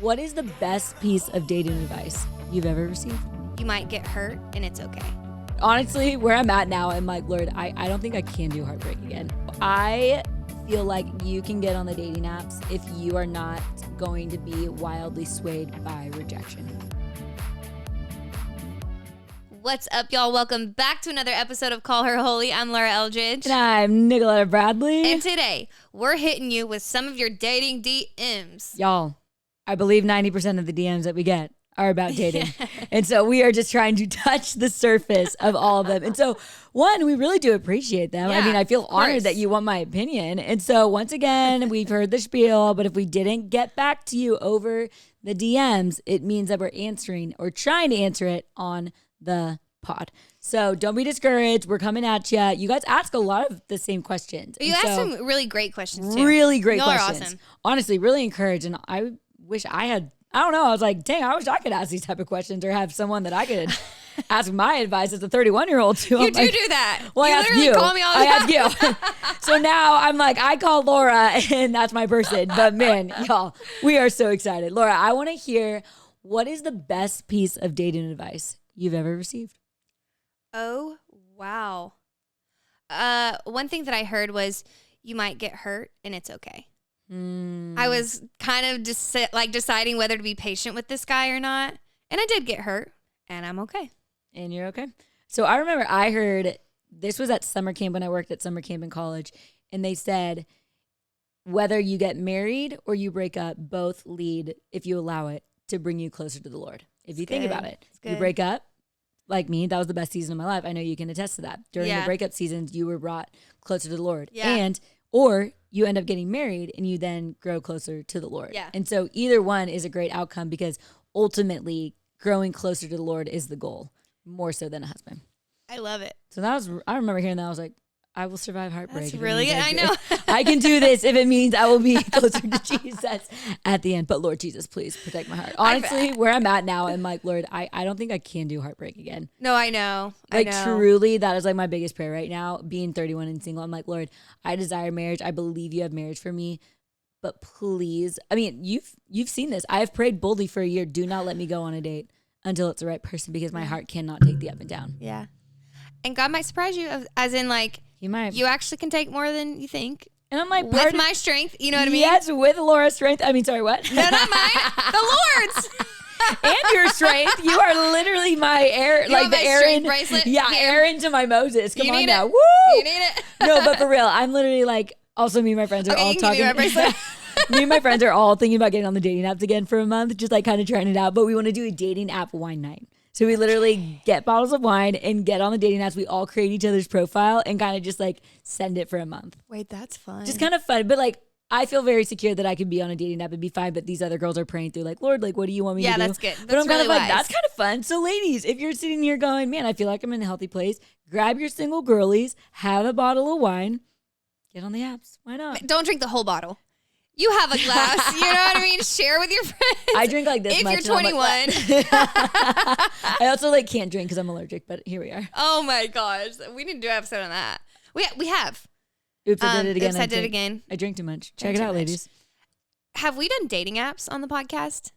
What is the best piece of dating advice you've ever received? You might get hurt, and it's okay. Honestly, where I'm at now, I'm like, Lord, I don't think I can do heartbreak again. I feel like you can get on the dating apps if you are not going to be wildly swayed by rejection. What's up, y'all? Welcome back to another episode of Call Her Holy. I'm Laura Eldridge. And I'm Nicoletta Bradley. And today, we're hitting you with some of your dating DMs. Y'all, I believe 90% of the DMs that we get are about dating. And so we are just trying to touch the surface of all of them. And so, one, we really do appreciate them. Yeah, I mean, I feel honored that you want my opinion. And so, once again, we've heard the spiel, but if we didn't get back to you over the DMs, it means that we're answering or trying to answer it on the pod. So don't be discouraged. We're coming at you. You guys ask a lot of the same questions. You asked some really great questions, too. Really great Y'all questions. are awesome. Honestly, really encouraged. And I wish I had, I don't know. I was like, dang, I wish I could ask these type of questions or have someone that I could ask my advice as a 31-year-old too. You do that. Well, you I literally call me all the time. I ask you. So now I'm like, I call Laura and that's my person. But man, y'all, we are so excited. Laura, I want to hear, what is the best piece of dating advice you've ever received? Oh, wow. One thing that I heard was you might get hurt and it's okay. I was kind of just deciding whether to be patient with this guy or not. And I did get hurt and I'm okay. And you're okay. So I remember I heard, this was at summer camp when I worked at summer camp in college. And they said, whether you get married or you break up, both lead, if you allow it, to bring you closer to the Lord. If you think about it, you break up, like me, that was the best season of my life. I know you can attest to that. During the breakup seasons, you were brought closer to the Lord. Yeah. Or you end up getting married and you then grow closer to the Lord. Yeah. And so either one is a great outcome because ultimately growing closer to the Lord is the goal, more so than a husband. I love it. So I remember hearing that. I was like, I will survive heartbreak. That's really good. I know. I can do this if it means I will be closer to Jesus at the end. But Lord Jesus, please protect my heart. Honestly, where I'm at now, I'm like, Lord, I don't think I can do heartbreak again. No, I know. Truly, that is like my biggest prayer right now, being 31 and single. I'm like, Lord, I desire marriage. I believe you have marriage for me. But please, I mean, you've seen this. I have prayed boldly for a year. Do not let me go on a date until it's the right person because my heart cannot take the up and down. Yeah. And God might surprise you, as in like, He might. You actually can take more than you think. And I'm like, with my strength, you know what I mean? Yes, with Laura's strength. I mean, sorry, what? No, not mine. The Lord's. And your strength. You are literally my Aaron, like the Aaron bracelet. Yeah, Aaron to my Moses. Come on now. It. Woo! You need it. No, but for real, I'm literally like, also me and my friends are all you talking. Can give me my bracelet. Me and my friends are all thinking about getting on the dating apps again for a month, just like kind of trying it out. But we want to do a dating app wine night. So we literally get bottles of wine and get on the dating apps. We all create each other's profile and kind of just like send it for a month. Wait, that's fun. Just kind of fun. But like, I feel very secure that I could be on a dating app and be fine. But these other girls are praying through like, Lord, like, what do you want me to do? Yeah, that's good. That's but I'm really kind of like, wise. that's kind of fun. So ladies, if you're sitting here going, man, I feel like I'm in a healthy place, grab your single girlies, have a bottle of wine, get on the apps. Why not? Don't drink the whole bottle. You have a glass, you know what I mean? Share with your friends. I drink like this if much. If you're 21. I also like can't drink because I'm allergic, but here we are. Oh my gosh. We need to do an episode on that. We have. Oops, I did it again. Oops, I did it again. I drink too much. Check it out, ladies. Have we done dating apps on the podcast?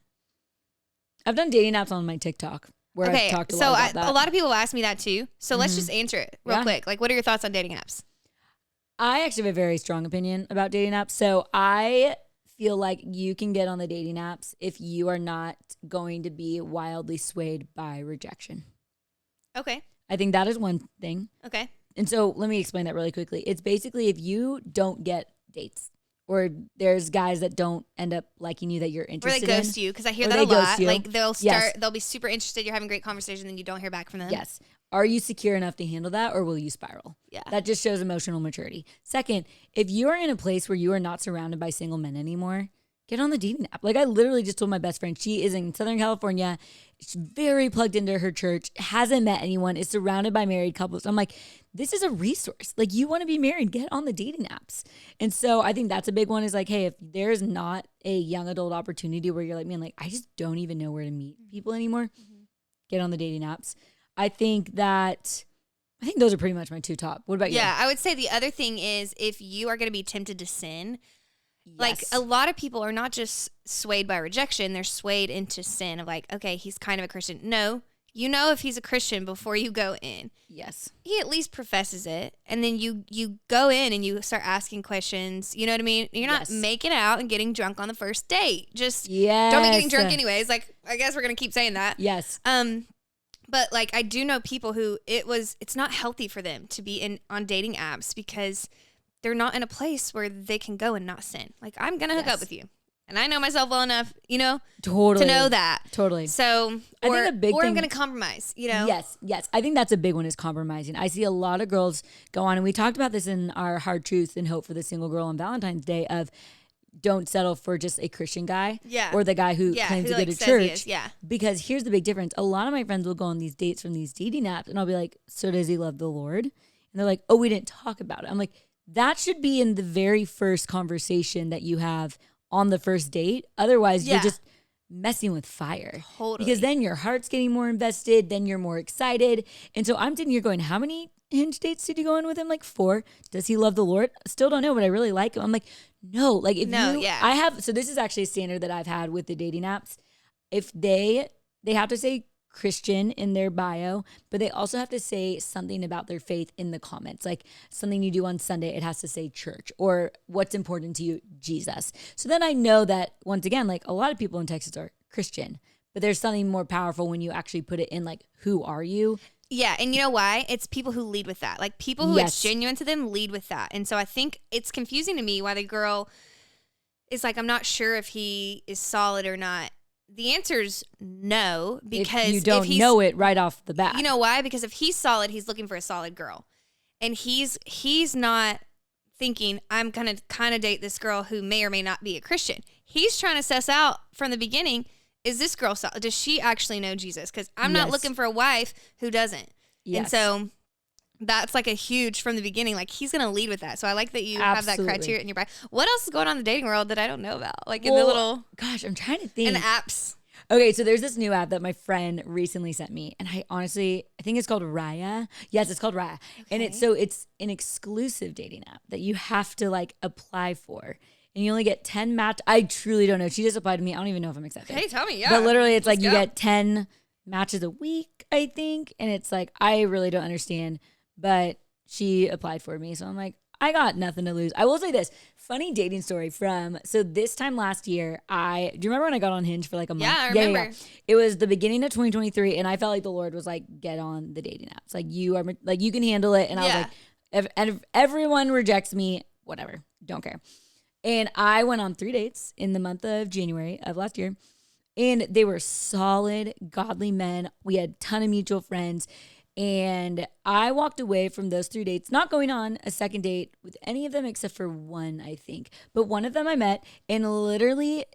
I've done dating apps on my TikTok where I've talked a lot about that. A lot of people ask me that too. So let's just answer it real quick. Like, what are your thoughts on dating apps? I actually have a very strong opinion about dating apps. So I feel like you can get on the dating apps if you are not going to be wildly swayed by rejection. Okay. I think that is one thing. Okay. And so let me explain that really quickly. It's basically if you don't get dates or there's guys that don't end up liking you that you're interested in. Or they ghost you, because I hear that a lot. Like they'll be super interested, you're having great conversation, then you don't hear back from them. Yes. Are you secure enough to handle that or will you spiral? Yeah. That just shows emotional maturity. Second, if you are in a place where you are not surrounded by single men anymore, get on the dating app. Like I literally just told my best friend, she is in Southern California. She's very plugged into her church, hasn't met anyone, is surrounded by married couples. I'm like, this is a resource. Like you want to be married, get on the dating apps. And so I think that's a big one is like, hey, if there's not a young adult opportunity where you're like, man, like I just don't even know where to meet people anymore, get on the dating apps. I think those are pretty much my two top. What about you? Yeah, I would say the other thing is if you are going to be tempted to sin, Like a lot of people are not just swayed by rejection, they're swayed into sin of like, okay, he's kind of a Christian. No, you know if he's a Christian before you go in. Yes. He at least professes it. And then you go in and you start asking questions. You know what I mean? You're not making out and getting drunk on the first date. Just don't be getting drunk anyways. Like, I guess we're going to keep saying that. Yes. But like, I do know people who it's not healthy for them to be on dating apps because they're not in a place where they can go and not sin. Like, I'm going to hook up with you. And I know myself well enough, to know that. Totally. So, or I'm going to compromise, Yes. I think that's a big one, is compromising. I see a lot of girls go on, and we talked about this in our Hard Truth and Hope for the Single Girl on Valentine's Day, of don't settle for just a Christian guy or the guy who claims to go to church. Because here's the big difference. A lot of my friends will go on these dates from these dating apps, and I'll be like, so does he love the Lord? And they're like, oh, we didn't talk about it. I'm like, that should be in the very first conversation that you have on the first date. Otherwise, you're just messing with fire. Totally. Because then your heart's getting more invested, then you're more excited. And so I'm sitting here going, how many Hinge dates did you go on with him? Like 4. Does he love the Lord? Still don't know, but I really like him. I'm like, no. Like, I have, so this is actually a standard that I've had with the dating apps. If they have to say Christian in their bio, but they also have to say something about their faith in the comments, like something you do on Sunday, it has to say church, or what's important to you, Jesus. So then I know that, once again, like, a lot of people in Texas are Christian, but there's something more powerful when you actually put it in, like, who are you? Yeah, and you know why? It's people who lead with that. Like, people who it's genuine to them lead with that. And so I think it's confusing to me why the girl is like, I'm not sure if he is solid or not. The answer is no, because if you don't know it right off the bat. You know why? Because if he's solid, he's looking for a solid girl. And he's not thinking, I'm going to kind of date this girl who may or may not be a Christian. He's trying to suss out from the beginning, is this girl solid? Does she actually know Jesus? Because I'm not looking for a wife who doesn't. Yes. And so that's like a huge, from the beginning, like, he's going to lead with that. So I like that you have that criteria in your brain. What else is going on in the dating world that I don't know about? Like, in the little... Gosh, I'm trying to think. In the apps. Okay, so there's this new app that my friend recently sent me, and I think it's called Raya. Yes, it's called Raya. Okay. And it's an exclusive dating app that you have to, like, apply for. And you only get 10 match. I truly don't know. She just applied to me. I don't even know if I'm accepted. Hey, tell me, yeah. But literally, it's like you get 10 matches a week, I think. And it's like, I really don't understand. But she applied for me. So I'm like, I got nothing to lose. I will say this funny dating story so this time last year, do you remember when I got on Hinge for like a month? Yeah, I remember. Yeah. It was the beginning of 2023, and I felt like the Lord was like, get on the dating apps. Like, you are, like, you can handle it. And I was like, if everyone rejects me, whatever, don't care. And I went on 3 dates in the month of January of last year, and they were solid, godly men. We had a ton of mutual friends. And I walked away from those 3 dates, not going on a second date with any of them except for one, I think. But one of them I met, and literally,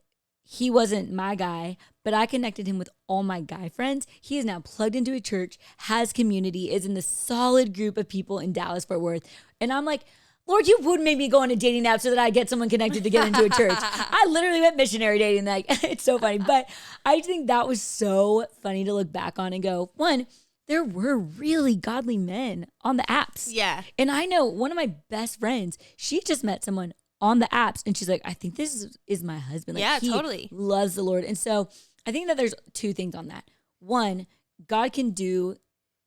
he wasn't my guy, but I connected him with all my guy friends. He is now plugged into a church, has community, is in the solid group of people in Dallas-Fort Worth. And I'm like, Lord, you would make me go on a dating app so that I get someone connected to get into a church. I literally went missionary dating. Like, it's so funny. But I think that was so funny to look back on and go, one, there were really godly men on the apps. Yeah. And I know one of my best friends, she just met someone on the apps, and she's like, I think this is my husband. Like, yeah, he totally loves the Lord. And so I think that there's 2 things on that. One, God can do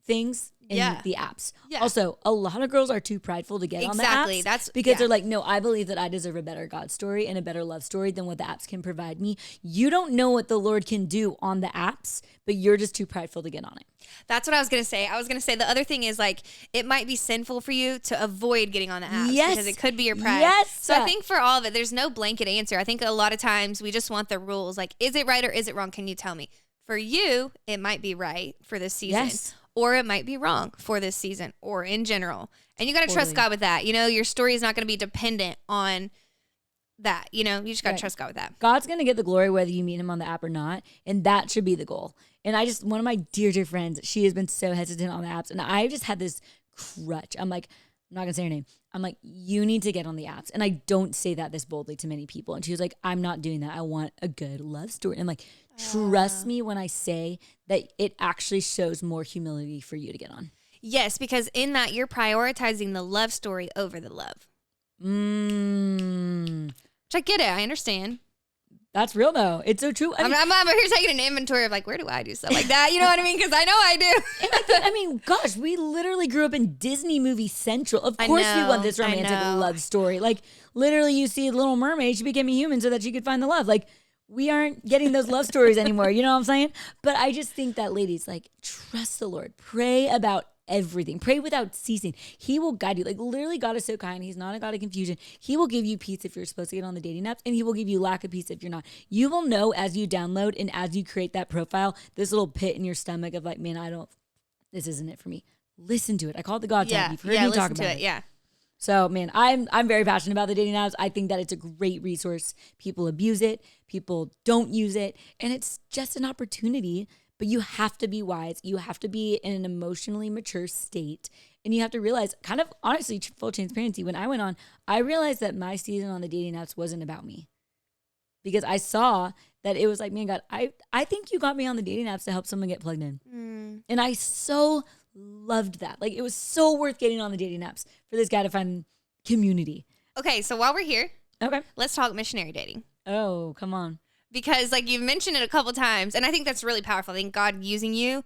things in the apps. Yeah. Also, a lot of girls are too prideful to get on the apps. That's because they're like, no, I believe that I deserve a better God story and a better love story than what the apps can provide me. You don't know what the Lord can do on the apps, but you're just too prideful to get on it. That's what I was going to say. I was going to say the other thing is, like, it might be sinful for you to avoid getting on the apps because it could be your pride. Yes. So I think for all of it, there's no blanket answer. I think a lot of times we just want the rules. Like, is it right or is it wrong? Can you tell me? For you, it might be right for this season. Yes. Or it might be wrong for this season or in general. And you got to trust God with that. You know, your story is not going to be dependent on that. You know, you just got to trust God with that. God's going to get the glory whether you meet him on the app or not. And that should be the goal. And one of my dear, dear friends, she has been so hesitant on the apps. And I just had this crutch. I'm like, I'm not going to say her name. I'm like, you need to get on the apps. And I don't say that this boldly to many people. And she was like, I'm not doing that. I want a good love story. And I'm like, trust me when I say that it actually shows more humility for you to get on. Yes, because in that, you're prioritizing the love story over the love. Which I get it. I understand. That's real though. It's so true. I'm over here taking an inventory of like, where do I do stuff like that? You know what I mean? Because I know I do. I mean, gosh, we literally grew up in Disney movie central. Of course we want this romantic love story. Like literally you see Little Mermaid, she became a human so that she could find the love. Like we aren't getting those love stories anymore. You know what I'm saying? But I just think that ladies, like, trust the Lord. Pray about everything. Pray without ceasing. He will guide you. Like literally God is so kind. He's not a God of confusion. He will give you peace if you're supposed to get on the dating apps, and he will give you lack of peace if you're not. You will know as you download and as you create that profile, this little pit in your stomach of like, man, this isn't it for me. Listen to it. I call it the God tag. You've heard me talk about it. Yeah. So man, I'm very passionate about the dating apps. I think that it's a great resource. People abuse it. People don't use it. And it's just an opportunity. But you have to be wise. You have to be in an emotionally mature state. And you have to realize, kind of honestly, full transparency, when I went on, I realized that my season on the dating apps wasn't about me. Because I saw that it was like, man, God, I think you got me on the dating apps to help someone get plugged in. And I so loved that. Like, it was so worth getting on the dating apps for this guy to find community. Okay, so while we're here, okay, let's talk missionary dating. Oh, come on. Because like you've mentioned it a couple times, and I think that's really powerful. I think God using you.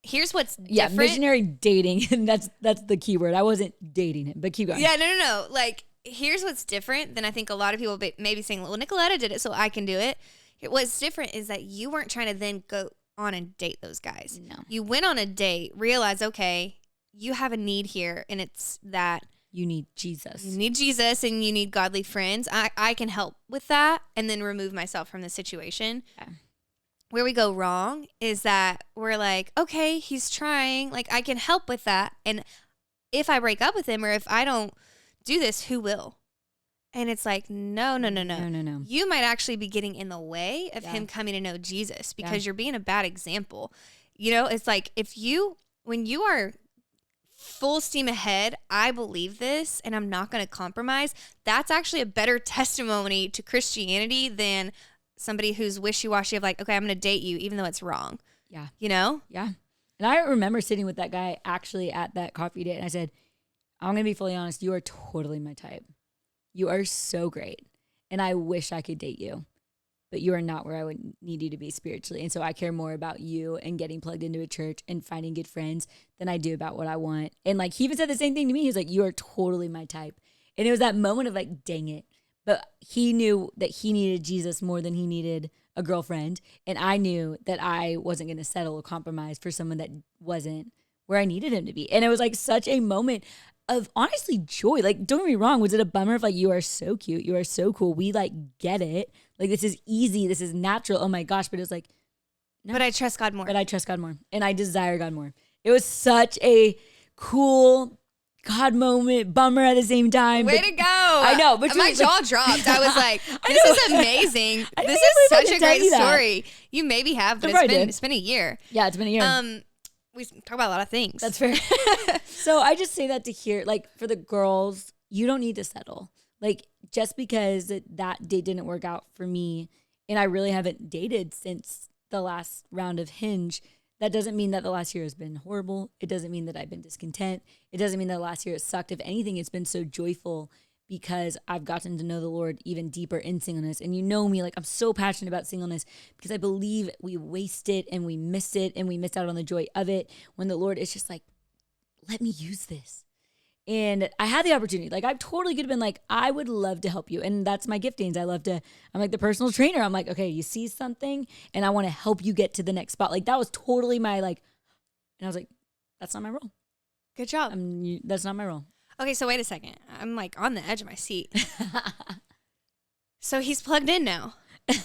Here's what's different. Yeah, missionary dating, and that's the key word. I wasn't dating him, but keep going. Yeah, no. Like, here's what's different than I think a lot of people may be saying, well, Nicoletta did it, so I can do it. What's different is that you weren't trying to then go on and date those guys. No. You went on a date, realized, okay, you have a need here, and it's that you need Jesus. You need Jesus and you need godly friends. I can help with that and then remove myself from the situation. Okay. Where we go wrong is that we're like, okay, he's trying. Like, I can help with that. And if I break up with him or if I don't do this, who will? And it's like, no. You might actually be getting in the way of him coming to know Jesus because you're being a bad example. You know, it's like when you are full steam ahead, I believe this and I'm not going to compromise, that's actually a better testimony to Christianity than somebody who's wishy-washy of like, okay, I'm going to date you even though it's wrong. Yeah. You know? Yeah. And I remember sitting with that guy actually at that coffee date and I said, I'm going to be fully honest, you are totally my type. You are so great. And I wish I could date you. But you are not where I would need you to be spiritually. And so I care more about you and getting plugged into a church and finding good friends than I do about what I want. And like, he even said the same thing to me. He was like, you are totally my type. And it was that moment of like, dang it. But he knew that he needed Jesus more than he needed a girlfriend. And I knew that I wasn't going to settle or compromise for someone that wasn't where I needed him to be. And it was like such a moment of honestly joy. Like, don't get me wrong. Was it a bummer of like, you are so cute. You are so cool. We like get it. Like, this is easy. This is natural. Oh my gosh. But it was like, no. But I trust God more. But I trust God more. And I desire God more. It was such a cool God moment, bummer at the same time. Way to go. I know. But my jaw dropped. I was like, this is amazing. This is such a great story. You maybe have, but it's been a year. Yeah, it's been a year. We talk about a lot of things. That's fair. So I just say that to hear, like, for the girls, you don't need to settle. Like, just because that date didn't work out for me, and I really haven't dated since the last round of Hinge, that doesn't mean that the last year has been horrible. It doesn't mean that I've been discontent. It doesn't mean that the last year has sucked. If anything, it's been so joyful because I've gotten to know the Lord even deeper in singleness. And you know me, like, I'm so passionate about singleness because I believe we waste it and we miss it and we miss out on the joy of it when the Lord is just like, let me use this. And I had the opportunity. Like, I totally could have been like, I would love to help you. And that's my giftings. I'm like the personal trainer. I'm like, okay, you see something and I want to help you get to the next spot. Like, that was totally my like, and I was like, that's not my role. Good job. That's not my role. Okay, so wait a second. I'm like on the edge of my seat. So he's plugged in now. Is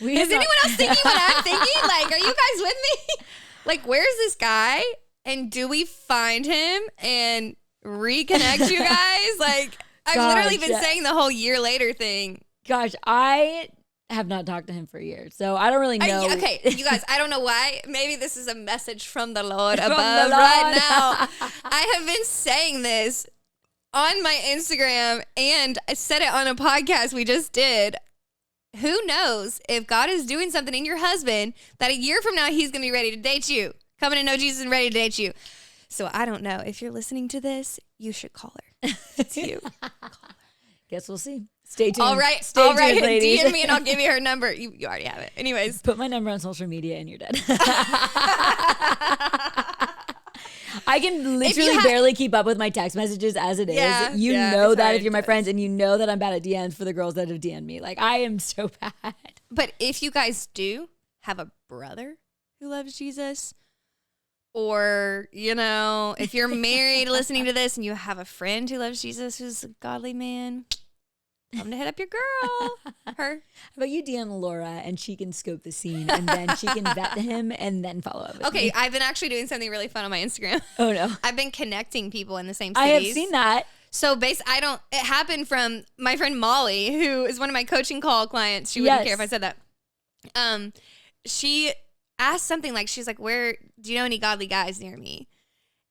anyone else thinking what I'm thinking? Like, are you guys with me? Like, where's this guy? And do we find him and reconnect you guys? Like, I've literally been saying the whole year later thing. Gosh, I have not talked to him for years, so I don't really know. Okay, you guys, I don't know why. Maybe this is a message from the Lord above right now. I have been saying this on my Instagram, and I said it on a podcast we just did. Who knows if God is doing something in your husband that a year from now he's going to be ready to date you, coming to know Jesus and ready to date you. So I don't know. If you're listening to this, you should call her. If it's you, call her. Guess we'll see. Stay tuned. All right. Stay tuned, ladies. DM me and I'll give you her number. You already have it. Anyways. Put my number on social media and you're dead. I can literally barely keep up with my text messages as it is. Yeah, You know that hard, if you're my friends, and you know that I'm bad at DMs for the girls that have DM'd me. Like, I am so bad. But if you guys do have a brother who loves Jesus, or, you know, if you're married listening to this and you have a friend who loves Jesus who's a godly man, I'm going to hit up your girl. Her. How about you DM Laura and she can scope the scene and then she can vet him and then follow up with me. I've been actually doing something really fun on my Instagram. Oh, no. I've been connecting people in the same cities. I have seen that. So it happened from my friend Molly, who is one of my coaching call clients. She wouldn't care if I said that. She asked something like, she's like, do you know any godly guys near me?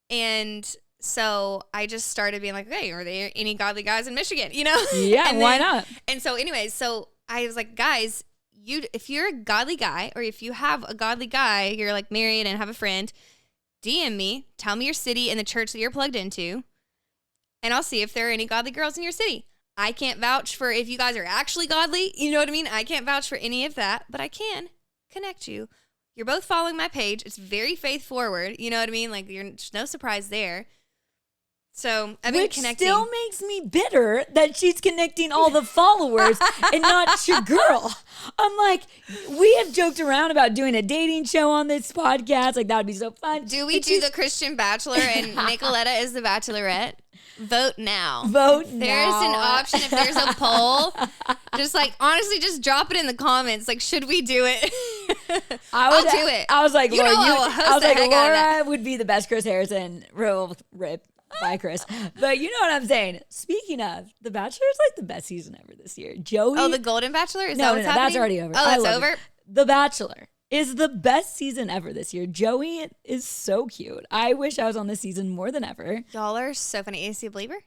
And so I just started being like, okay, are there any godly guys in Michigan? You know? Yeah, why not? And so anyways, so I was like, guys, if you're a godly guy, or if you have a godly guy, you're like married and have a friend, DM me, tell me your city and the church that you're plugged into, and I'll see if there are any godly girls in your city. I can't vouch for if you guys are actually godly. You know what I mean? I can't vouch for any of that, but I can connect you. You're both following my page. It's very faith forward. You know what I mean? Like, there's no surprise there. So I've been connecting. Which still makes me bitter that she's connecting all the followers and not your girl. I'm like, we have joked around about doing a dating show on this podcast. Like, that would be so fun. Do we do the Christian Bachelor and Nicoletta is the Bachelorette? Vote now. Vote now. There's an option if there's a poll. Just like, honestly, just drop it in the comments. Like, should we do it? I'll do it. I was like, Laura, Laura Laura would be the best Chris Harrison. Rip. Bye, Chris. But you know what I'm saying. Speaking of, The Bachelor is like the best season ever this year. Joey. Oh, the Golden Bachelor? Is that what's happening? That's already over. Oh, that's over? The Bachelor is the best season ever this year. Joey is so cute. I wish I was on this season more than ever. Y'all are so funny. Is he a believer?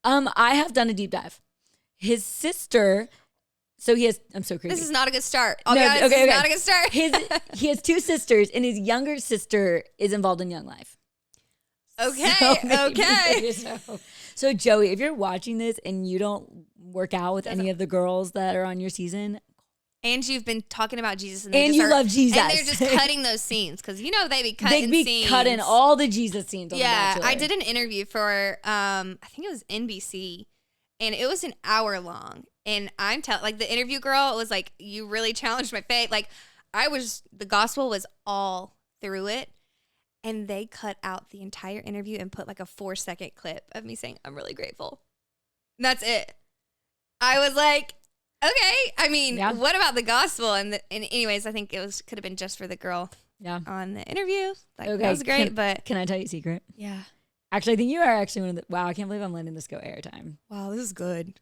I have done a deep dive. His sister. So he has. I'm so crazy. This is not a good start. I'll be honest. This is not a good start. He has two sisters, and his younger sister is involved in Young Life. Okay. So Joey, if you're watching this and you don't work out with any of the girls that are on your season, and you've been talking about Jesus, and you love Jesus, and they're just cutting those scenes because you know they be cutting. They'd be cutting all the Jesus scenes. On The Bachelor. I did an interview for I think it was NBC, and it was an hour long. And I'm like the interview girl was like, "You really challenged my faith." Like the gospel was all through it. And they cut out the entire interview and put like a 4-second clip of me saying, I'm really grateful. And that's it. I was like, okay. I mean, what about the gospel? And anyways, I think could have been just for the girl on the interview. Like, okay, that was great. But can I tell you a secret? Yeah. Actually, I think you are actually one of the, wow, I can't believe I'm letting this go airtime. Wow, this is good.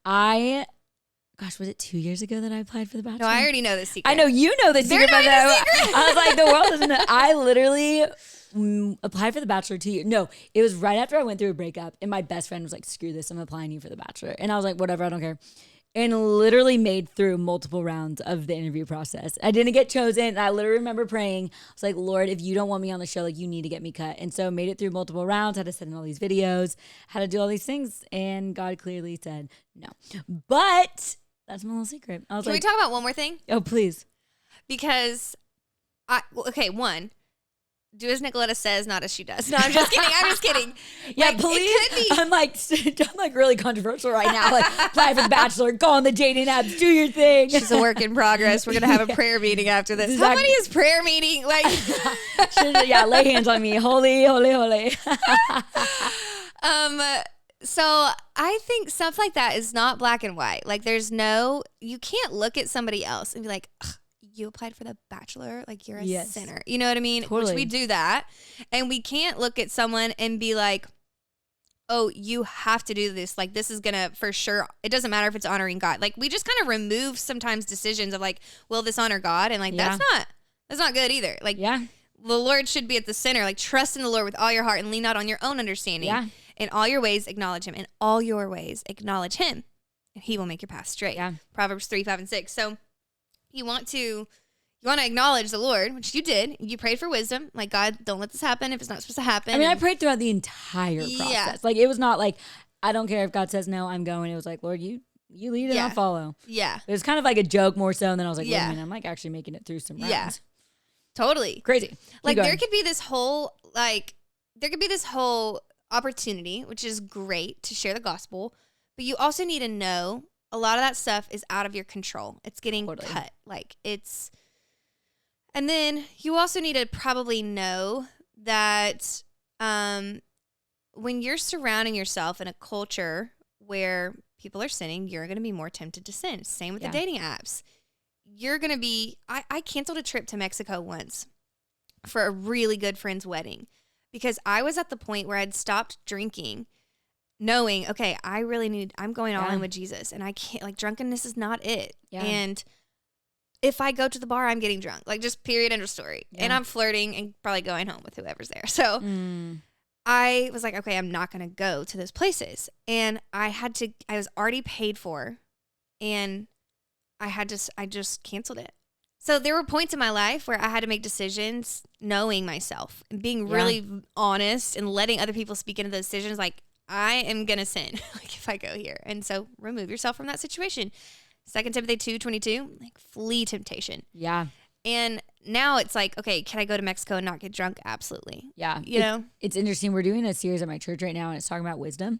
Gosh, was it 2 years ago that I applied for The Bachelor? No, I already know the secret. I know you know the secret. I was like, the world doesn't know. I literally applied for The Bachelor 2 years. No, it was right after I went through a breakup, and my best friend was like, screw this, I'm applying you for The Bachelor. And I was like, whatever, I don't care. And literally made through multiple rounds of the interview process. I didn't get chosen. And I literally remember praying. I was like, Lord, if you don't want me on the show, like, you need to get me cut. And so made it through multiple rounds, had to send in all these videos, had to do all these things. And God clearly said no. But that's my little secret. I was Can we talk about one more thing? Oh, please. Because, one, do as Nicoletta says, not as she does. No, I'm just kidding. Yeah, like, please. It could be. I'm like really controversial right now. Like, apply for The Bachelor, go on the dating apps, do your thing. She's a work in progress. We're gonna have a prayer meeting after this. Exactly. How many is prayer meeting? Like, lay hands on me. Holy, holy, holy. So I think stuff like that is not black and white. Like, you can't look at somebody else and be like, you applied for The Bachelor, like, you're a sinner. You know what I mean? Totally. Which we do that. And we can't look at someone and be like, oh, you have to do this. Like, this is going to, for sure, it doesn't matter if it's honoring God. Like, we just kind of remove sometimes decisions of like, will this honor God? And like, that's not good either. Like, the Lord should be at the center. Like, trust in the Lord with all your heart and lean not on your own understanding. Yeah. In all your ways, acknowledge him. In all your ways, acknowledge him. And he will make your path straight. Yeah. Proverbs 3, 5, and 6. So you want to acknowledge the Lord, which you did. You prayed for wisdom. Like, God, don't let this happen if it's not supposed to happen. I mean, I prayed throughout the entire process. Yeah. Like, it was not like, I don't care if God says no, I'm going. It was like, Lord, you You lead and I'll follow. Yeah. It was kind of like a joke more so, and then I was like, wait Yeah. a minute, I'm like actually making it through some rounds. Yeah. Totally. Crazy. Like there could be this whole opportunity, which is great to share the gospel, but you also need to know a lot of that stuff is out of your control. It's getting cut. Like and then you also need to probably know that when you're surrounding yourself in a culture where people are sinning, you're going to be more tempted to sin. Same with the dating apps. You're going to be, I canceled a trip to Mexico once for a really good friend's wedding because I was at the point where I'd stopped drinking, knowing, okay, I'm going all in with Jesus and I can't, like, drunkenness is not it. Yeah. And if I go to the bar, I'm getting drunk, like, just period, end of story. Yeah. And I'm flirting and probably going home with whoever's there. So I was like, okay, I'm not going to go to those places. And I was already paid for, and I just canceled it. So there were points in my life where I had to make decisions knowing myself and being really honest and letting other people speak into those decisions. Like, I am going to sin like if I go here. And so remove yourself from that situation. 2 Timothy 2:22, like, flee temptation. Yeah. And now it's like, okay, can I go to Mexico and not get drunk? Absolutely. Yeah. You know? It's interesting. We're doing a series at my church right now, and it's talking about wisdom.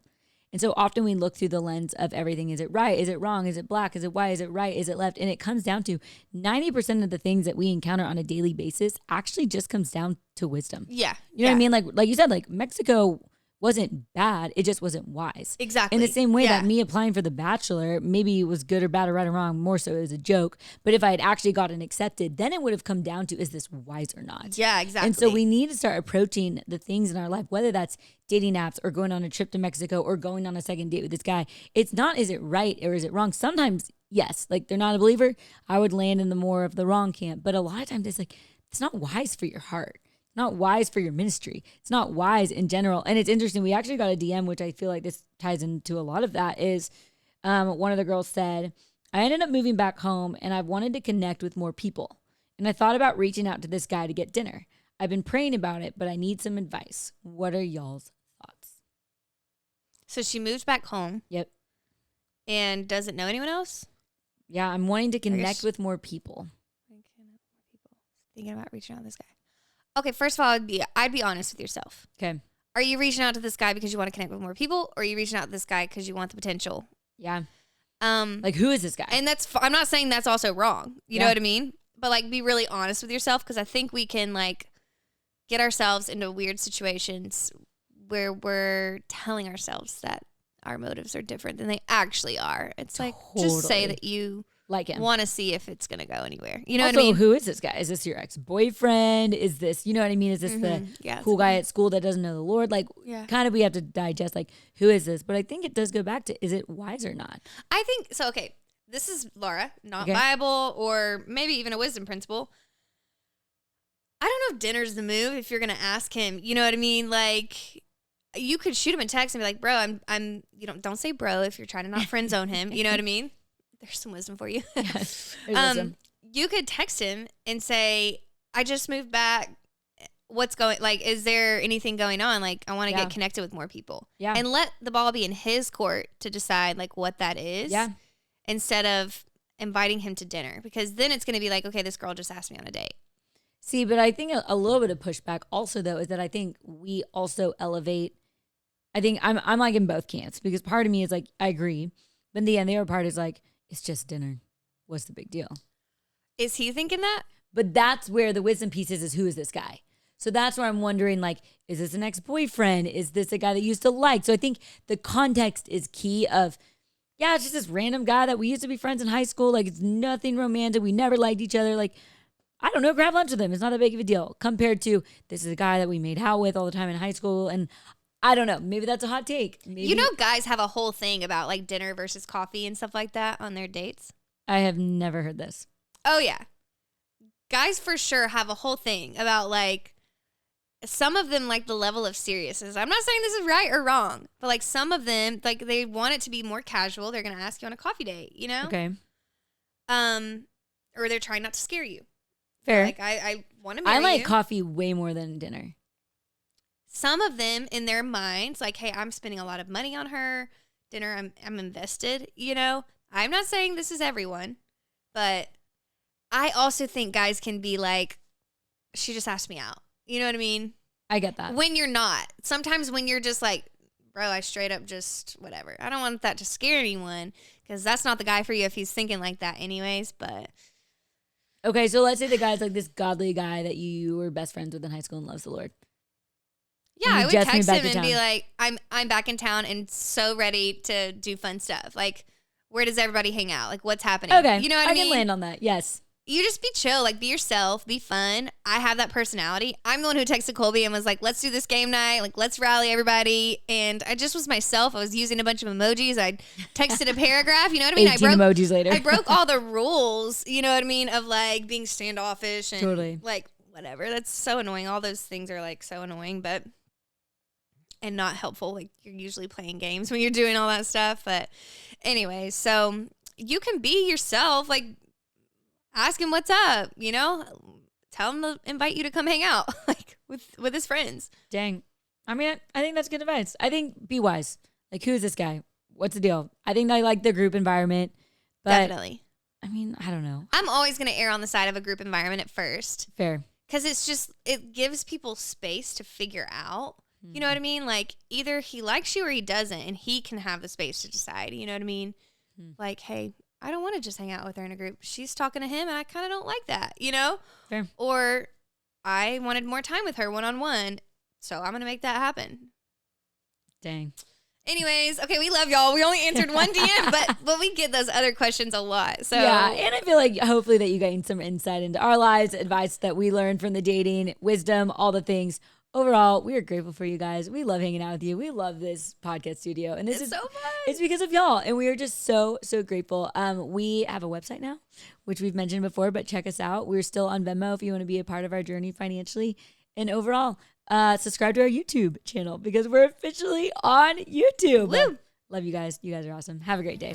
And so often we look through the lens of everything. Is it right? Is it wrong? Is it black? Is it white? Is it right? Is it left? And it comes down to 90% of the things that we encounter on a daily basis actually just comes down to wisdom. Yeah. You know what I mean? Like you said, like, Mexico wasn't bad. It just wasn't wise. Exactly. In the same way that me applying for The Bachelor, maybe it was good or bad or right or wrong, more so as a joke. But if I had actually gotten accepted, then it would have come down to, is this wise or not? Yeah, exactly. And so we need to start approaching the things in our life, whether that's dating apps or going on a trip to Mexico or going on a second date with this guy. It's not, is it right or is it wrong? Sometimes, yes, like, they're not a believer, I would land in the more of the wrong camp. But a lot of times it's like, it's not wise for your heart. Not wise for your ministry. It's not wise in general. And it's interesting. We actually got a DM, which I feel like this ties into a lot of that, is one of the girls said, I ended up moving back home and I've wanted to connect with more people. And I thought about reaching out to this guy to get dinner. I've been praying about it, but I need some advice. What are y'all's thoughts? So she moved back home. Yep. And doesn't know anyone else? Yeah, I'm wanting to connect with more people. Thinking about reaching out to this guy. Okay, first of all, I'd be honest with yourself. Okay. Are you reaching out to this guy because you want to connect with more people, or are you reaching out to this guy because you want the potential? Yeah. Like, who is this guy? And I'm not saying that's also wrong. You know what I mean? But, like, be really honest with yourself, because I think we can, like, get ourselves into weird situations where we're telling ourselves that our motives are different than they actually are. It's like, just say that you like him, want to see if it's going to go anywhere. You know what I mean? Who is this guy? Is this your ex-boyfriend? Is this, you know what I mean? Is this the cool guy at school that doesn't know the Lord? Like, kind of, we have to digest, like, who is this? But I think it does go back to, is it wise or not? I think, so, okay, this is Laura, not Bible or maybe even a wisdom principle. I don't know if dinner's the move if you're going to ask him. You know what I mean? Like, you could shoot him a text and be like, bro, I'm you don't say bro if you're trying to not friend zone him. You know what I mean? There's some wisdom for you. Yes, wisdom. You could text him and say, I just moved back. What's going, like, is there anything going on? Like, I want to get connected with more people. Yeah. And let the ball be in his court to decide, like, what that is. Yeah. Instead of inviting him to dinner, because then it's going to be like, okay, this girl just asked me on a date. See, but I think a little bit of pushback also, though, is that I think we also elevate. I think I'm like in both camps, because part of me is like, I agree. But in the end, the other part is like, it's just dinner. What's the big deal? Is he thinking that? But that's where the wisdom piece is who is this guy? So that's where I'm wondering, like, is this an ex-boyfriend? Is this a guy that you used to like? So I think the context is key of, yeah, it's just this random guy that we used to be friends in high school. Like, it's nothing romantic. We never liked each other. Like, I don't know, grab lunch with him. It's not that big of a deal compared to, this is a guy that we made out with all the time in high school. And I don't know. Maybe that's a hot take. Maybe. You know, guys have a whole thing about, like, dinner versus coffee and stuff like that on their dates. I have never heard this. Oh, yeah. Guys for sure have a whole thing about, like, some of them, like, the level of seriousness. I'm not saying this is right or wrong, but, like, some of them, like, they want it to be more casual. They're going to ask you on a coffee date, you know? Okay. Or they're trying not to scare you. Fair. Like, I want to marry you. I like coffee way more than dinner. Some of them in their minds, like, hey, I'm spending a lot of money on her. Dinner, I'm invested, you know? I'm not saying this is everyone, but I also think guys can be like, she just asked me out. You know what I mean? I get that. When you're not. Sometimes when you're just like, bro, I straight up just whatever. I don't want that to scare anyone because that's not the guy for you if he's thinking like that anyways, but. Okay, so let's say the guy's like this godly guy that you were best friends with in high school and loves the Lord. Yeah, I would text him and town. be like, I'm back in town and so ready to do fun stuff. Like, where does everybody hang out? Like, what's happening? Okay, you know what I mean? I can land on that, yes. You just be chill, like be yourself, be fun. I have that personality. I'm the one who texted Colby and was like, let's do this game night. Like, let's rally everybody. And I just was myself. I was using a bunch of emojis. I texted a paragraph. You know what I mean? 18 emojis later. I broke all the rules, you know what I mean? Of like being standoffish and totally. like whatever. That's so annoying. All those things are like so annoying, but and not helpful. Like you're usually playing games when you're doing all that stuff. But anyway, so you can be yourself. Like, ask him what's up, you know? Tell him to invite you to come hang out like with his friends. Dang. I mean, I think that's good advice. I think be wise. Like, who is this guy? What's the deal? I think I like the group environment. But Definitely. I mean, I don't know. I'm always going to err on the side of a group environment at first. Fair. Because it's just, it gives people space to figure out. You know what I mean? Like, either he likes you or he doesn't, and he can have the space to decide. You know what I mean? Like, hey, I don't want to just hang out with her in a group. She's talking to him, and I kind of don't like that, you know? Fair. Or I wanted more time with her one-on-one, so I'm going to make that happen. Dang. Anyways, okay, we love y'all. We only answered one DM, but we get those other questions a lot. So yeah, and I feel like hopefully that you gained some insight into our lives, advice that we learned from the dating, wisdom, all the things. Overall, we are grateful for you guys. We love hanging out with you. We love this podcast studio. And this is so fun. It's because of y'all. And we are just so, so grateful. We have a website now, which we've mentioned before, but check us out. We're still on Venmo if you want to be a part of our journey financially. And overall, subscribe to our YouTube channel because we're officially on YouTube. Woo. Love you guys. You guys are awesome. Have a great day.